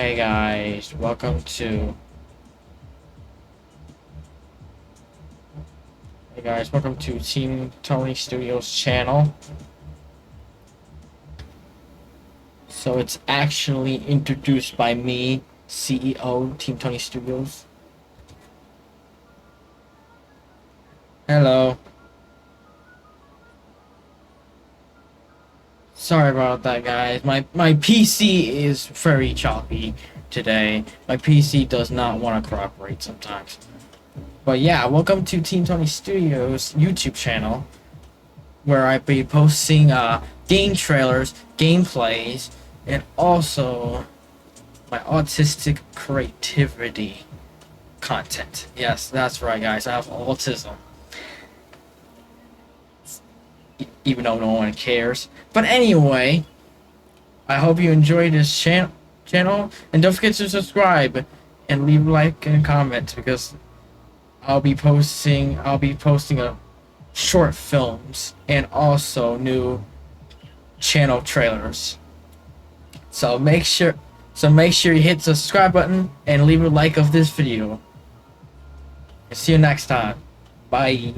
Hey guys, welcome to Team Tony Studios channel. So it's actually introduced by me, CEO, Team Tony Studios. Hello. Sorry about that, guys. My PC is very choppy today. My PC does not want to cooperate sometimes. But yeah, welcome to Team Tony Studios YouTube channel, where I be posting game trailers, gameplays, and also my autistic creativity content. Yes, that's right, guys. I have autism. Even though no one cares. But anyway, I hope you enjoy this channel, and don't forget to subscribe and leave a like and a comment, because I'll be posting short films and also new channel trailers. So make sure you hit the subscribe button and leave a like of this video. See you next time. Bye.